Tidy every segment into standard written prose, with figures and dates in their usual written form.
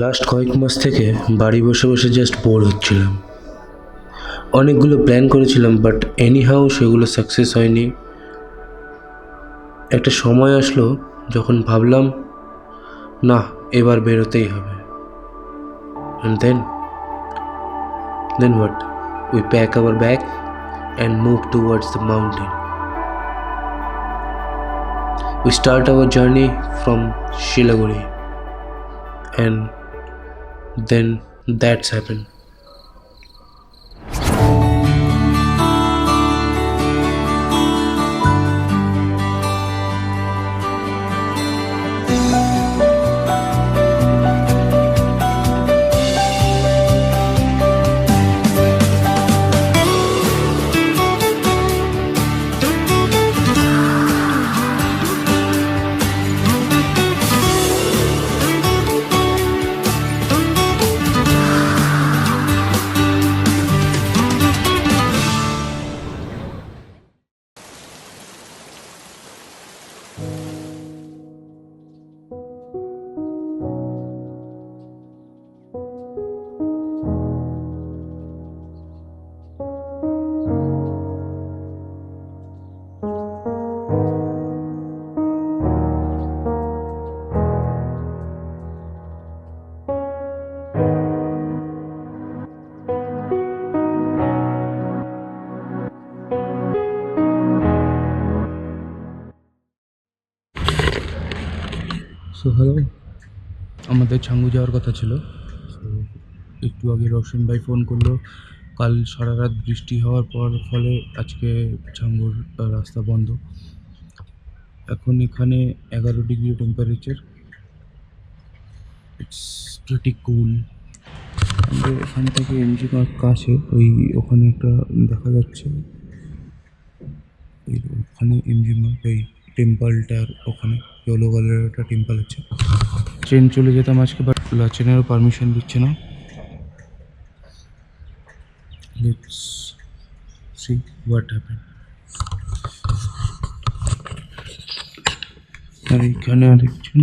Last কয়েক মাস থেকে বাড়ি বসে বসে জাস্ট বোর হচ্ছিলাম। অনেকগুলো প্ল্যান করেছিলাম, বাট এনিহাউ সেগুলো সাকসেস হয়নি। একটা সময় আসলো যখন ভাবলাম, না, এবার বেরোতেই হবে। And then what? We pack our bag and move towards the mountain. We start our journey from Shilaguri, and then that's happened. So hello, আমাদের ছাঙ্গু যাওয়ার কথা ছিল। সো একটু আগে রোশন ভাই ফোন করলো, কাল সারা রাত বৃষ্টি হওয়ার ফলে আজকে ছাঙ্গুর রাস্তা বন্ধ। এখন এখানে 11 ডিগ্রি টেম্পারেচার, ইটস প্রিটি কুল। আমাদের এখান থেকে এমজি মার্ক কাছে, ওখানে একটা দেখা যাচ্ছে, ওখানে এমজি মার্ক, এই টেম্পলটার ওখানে ইয়েলো কালারের একটা টেম্পল আছে। ট্রেন চলে যেতাম আজকে, বাট লাচেনেরও পারমিশন দিচ্ছে না। Let's see what happen. আর এইখানে আরেকজন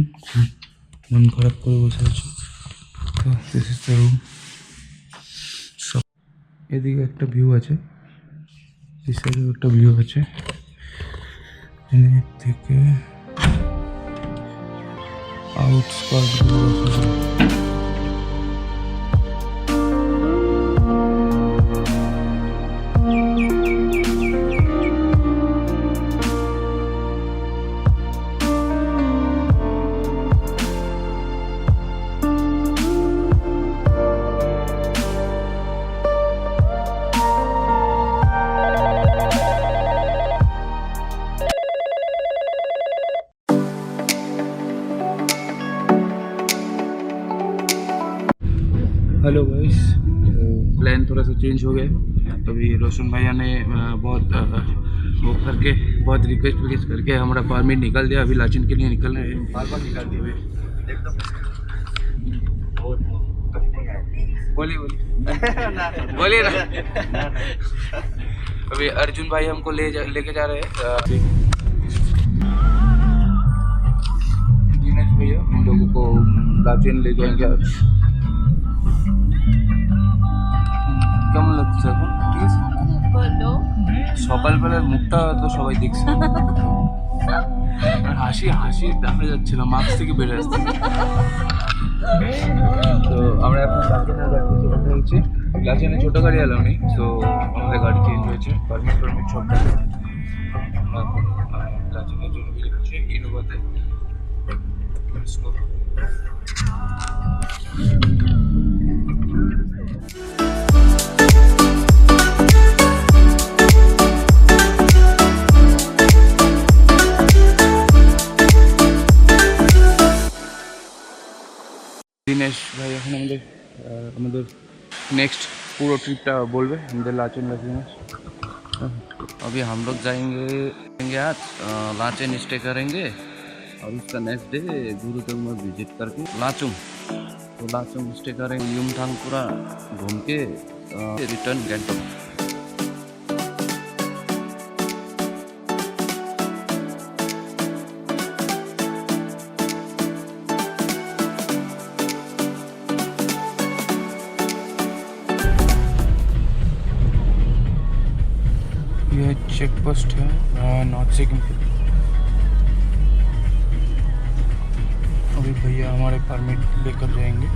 মন খারাপ করে বসে আছে। This is the room. এদিকে একটা ভিউ আছে, এই সাইডেও একটা ভিউ আছে। এদিক থেকে আউটস্কার্টগুলো দেখা যায়। हेलो गाइस, प्लान थोड़ा सा चेंज हो गया। अभी रोशन भैया ने बहुत वो करके, बहुत रिक्वेस्ट करके हमारा परमिट निकाल दिया। अभी लाचन के लिए निकल रहे हैं, बार निकाल दिए। बोलिए बोलिए ना। अभी अर्जुन भाई हमको लेके जा रहे हैं। दिनेश भैया हम लोगों को लाचन ले जाएंगे आज। কেমন লাগছে এখন? ঠিক আছে, সকালবেলার মুখটা তো সবাই দেখছে, আর হাসি হাসি দেখা যাচ্ছে না, মাস্ক থেকে বেড়ে আসছে। তো আমরা এখন লাচেনে ছোটো গাড়ি এলাম নেই, তো আমাদের গাড়ি চেঞ্জ হয়েছে, পারমিট সব এখন লাচেনের জন্য বেরিয়ে হচ্ছে ইনোভাতে। दिनेश भाई এখন আমাদের नेक्स्ट पूरा ट्रिपटा बोलबे আমাদের लाचेन। अभी हम लोग जाएंगे आज लाचेन स्टे करेंगे, और उसका नेक्स्ट डे गुरुदंग में विजिट करके लाचुंग, तो लाचुंग स्टे करेंगे। युमथांग पूरा घूम के रिटर्न गैंगटॉक। ये चेक पोस्ट है नॉर्थ सिक्किम पे। अभी भैया हमारे परमिट लेकर जाएंगे।